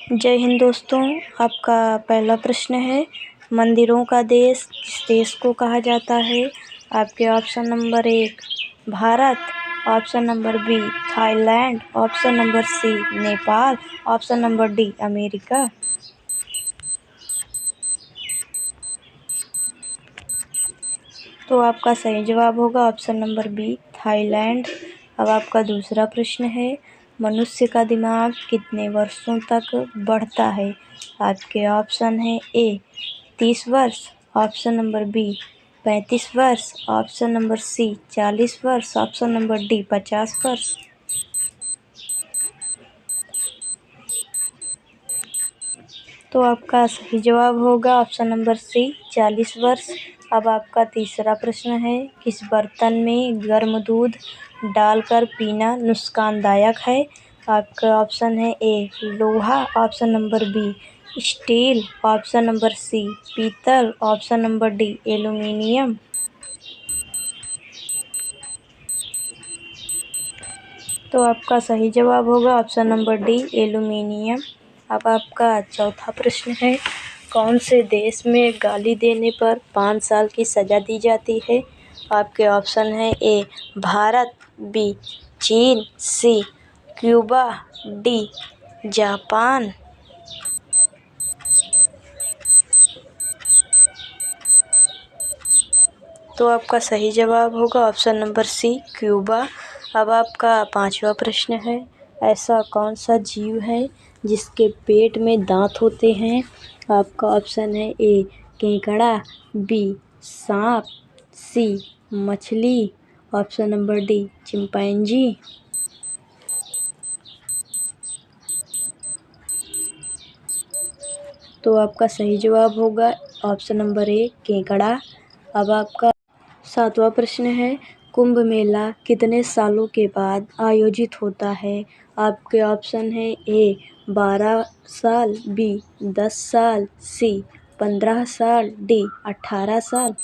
जय हिंद दोस्तों। आपका पहला प्रश्न है, मंदिरों का देश किस देश को कहा जाता है? आपके option number 1 Bharat, option number B Thailand, option number C Nepal, option number D America. तो आपका सही जवाब होगा ऑप्शन नंबर बी थाईलैंड। अब आपका दूसरा प्रश्न है, मनुष्य का दिमाग कितने वर्षों तक बढ़ता है? आपके ऑप्शन है ए 30 वर्ष, ऑप्शन नंबर बी 35 वर्ष, ऑप्शन नंबर सी 40 वर्ष, ऑप्शन नंबर डी 50 वर्ष। तो आपका सही जवाब होगा ऑप्शन नंबर सी 40 वर्ष। अब आपका तीसरा प्रश्न है, किस बर्तन में गर्म दूध डालकर पीना नुकसानदायक है? आपका ऑप्शन है ए लोहा, option number B steel, option number C पीतल, ऑप्शन नंबर डी एल्युमिनियम। तो आपका सही जवाब होगा ऑप्शन नंबर डी एल्युमिनियम। अब आपका चौथा प्रश्न है, कौन से देश में गाली देने पर 5 साल की सज़ा दी जाती है? आपके ऑप्शन है ए भारत, बी चीन, सी क्यूबा, डी जापान। तो आपका सही जवाब होगा ऑप्शन नंबर सी क्यूबा। अब आपका पांचवा प्रश्न है, ऐसा कौन सा जीव है जिसके पेट में दांत होते हैं? आपका ऑप्शन है ए केकड़ा, बी सांप, सी मछली, ऑप्शन नंबर डी चिंपैंजी। तो आपका सही जवाब होगा ऑप्शन नंबर ए केकड़ा। अब आपका सातवां प्रश्न है, कुंभ मेला कितने सालों के बाद आयोजित होता है? आपके ऑप्शन है ए 12 साल, बी 10 साल, सी 15 साल, डी 18 साल।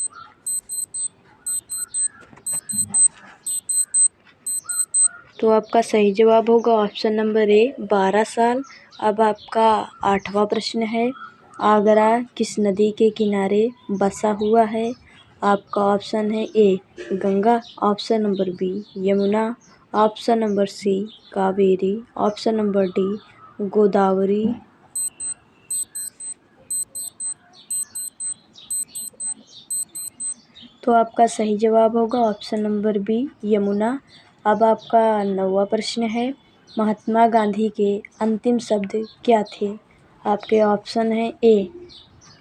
तो आपका सही जवाब होगा ऑप्शन नंबर ए 12 साल। अब आपका आठवां प्रश्न है, आगरा किस नदी के किनारे बसा हुआ है? आपका ऑप्शन है A Ganga, option number B Yamuna, option number C Kaveri, option number D Godavari. तो आपका सही जवाब होगा ऑप्शन नंबर बी यमुना। अब आपका 9वां प्रश्न है, महात्मा गांधी के अंतिम शब्द क्या थे? आपके ऑप्शन है ए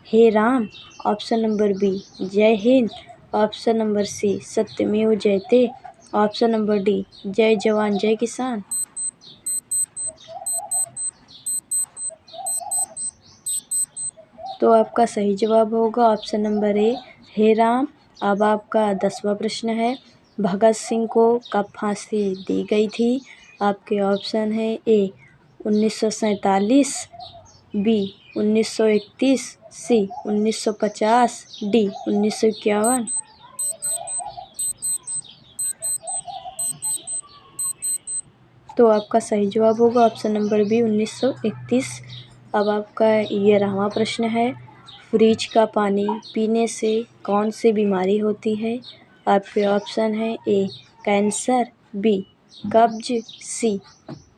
हे राम, ऑप्शन नंबर बी जय हिंद, ऑप्शन नंबर सी सत्यमेव जयते, ऑप्शन नंबर डी जय जवान जय किसान। तो आपका सही जवाब होगा ऑप्शन नंबर ए हे राम। अब आपका 10वां प्रश्न है, भगत सिंह को कब फांसी दी गई थी? आपके ऑप्शन है ए 1947, बी 1931, सी 1950, डी 1951। तो आपका सही जवाब होगा ऑप्शन नंबर बी 1931। अब आपका 11वां प्रश्न है, फ्रिज का पानी पीने से कौन सी बीमारी होती है? आपके ऑप्शन है ए कैंसर, बी कब्ज, सी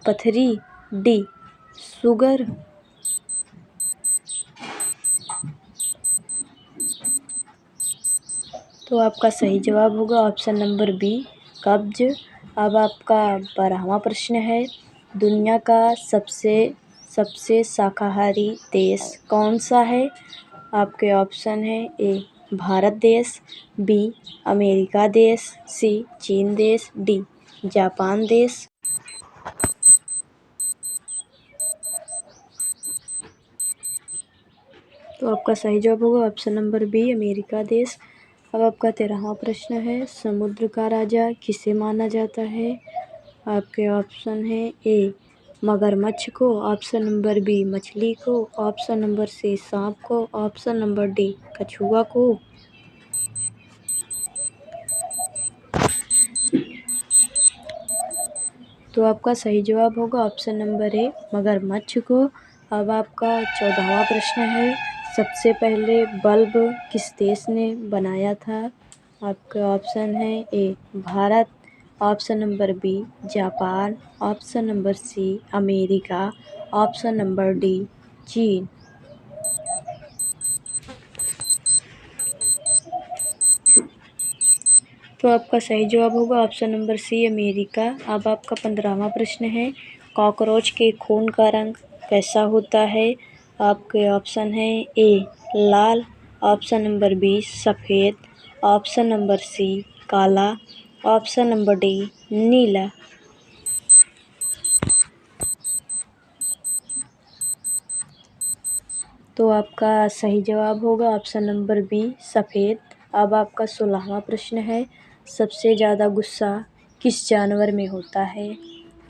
पथरी, डी शुगर। तो आपका सही जवाब होगा ऑप्शन नंबर बी कब्ज। अब आपका 12वां प्रश्न है, दुनिया का सबसे शाकाहारी देश कौन सा है? आपके ऑप्शन है ए भारत देश, बी अमेरिका देश, सी चीन देश, डी जापान देश। तो आपका सही जवाब होगा ऑप्शन नंबर बी अमेरिका देश। अब आपका 13वां प्रश्न है, समुद्र का राजा किसे माना जाता है? आपके ऑप्शन है ए मगरमच्छ को, ऑप्शन नंबर बी मछली को, ऑप्शन नंबर सी सांप को, ऑप्शन नंबर डी कछुआ को। तो आपका सही जवाब होगा ऑप्शन नंबर ए मगरमच्छ को। अब आपका 14वां प्रश्न है, सबसे पहले बल्ब किस देश ने बनाया था? आपका ऑप्शन है A Bharat, option number B Japan, option number C America, option number D चीन। तो आपका सही जवाब होगा ऑप्शन नंबर सी अमेरिका। अब आपका 15वां प्रश्न है, कॉकरोच के खून का रंग कैसा होता है? आपके ऑप्शन है ए लाल, ऑप्शन नंबर बी सफ़ेद, ऑप्शन नंबर सी काला, ऑप्शन नंबर डी नीला। तो आपका सही जवाब होगा ऑप्शन नंबर बी सफ़ेद। अब आपका 16वां प्रश्न है, सबसे ज़्यादा गुस्सा किस जानवर में होता है?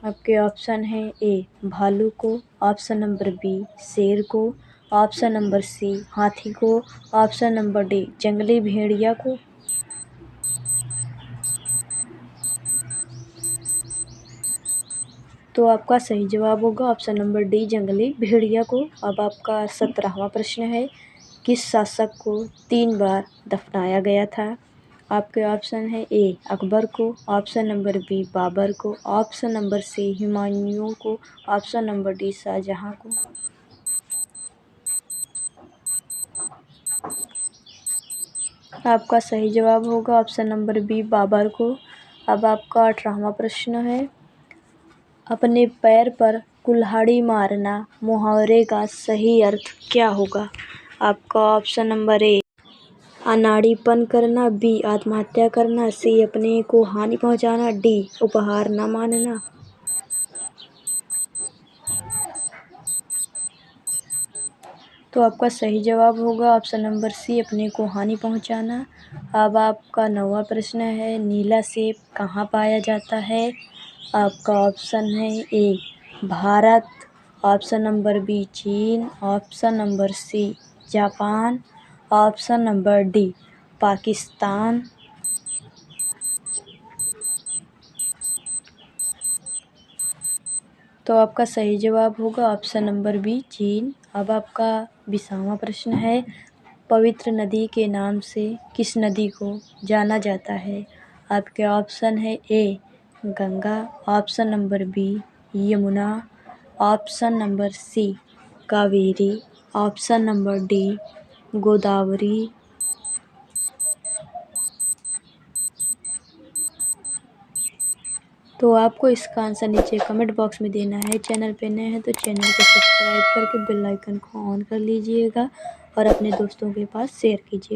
आपके ऑप्शन है ए भालू को, ऑप्शन नंबर बी शेर को, ऑप्शन नंबर सी हाथी को, ऑप्शन नंबर डी जंगली भेड़िया को। तो आपका सही जवाब होगा ऑप्शन नंबर डी जंगली भेड़िया को। अब आपका 17वां प्रश्न है, किस शासक को 3 बार दफनाया गया था? आपके ऑप्शन है ए अकबर को, ऑप्शन नंबर बी बाबर को, ऑप्शन नंबर सी हुमायूं को, ऑप्शन नंबर डी शाहजहां को। आपका सही जवाब होगा ऑप्शन नंबर बी बाबर को। अब आपका 18वां प्रश्न है, अपने पैर पर कुल्हाड़ी मारना मुहावरे का सही अर्थ क्या होगा? आपका ऑप्शन नंबर ए अनाड़ीपन करना, बी आत्महत्या करना, सी अपने को हानि पहुंचाना, डी उपहार न मानना। तो आपका सही जवाब होगा ऑप्शन नंबर सी अपने को हानि पहुंचाना। अब आपका 9वां प्रश्न है, नीला सेब कहाँ पाया जाता है? आपका ऑप्शन है A Bharat, option number B चीन, option number C Japan, option number D Pakistan. तो आपका सही जवाब होगा ऑप्शन नंबर बी चीन। अब आपका 20वां प्रश्न है, पवित्र नदी के नाम से किस नदी को जाना जाता है? आपके ऑप्शन है A Ganga, option number B Yamuna, option number C Kaveri, option number D Godavari. तो आपको इसका आंसर नीचे कमेंट बॉक्स में देना है। चैनल पे नए हैं तो चैनल को सब्सक्राइब करके बेल आइकन को ऑन कर लीजिएगा और अपने दोस्तों के पास शेयर कीजिएगा।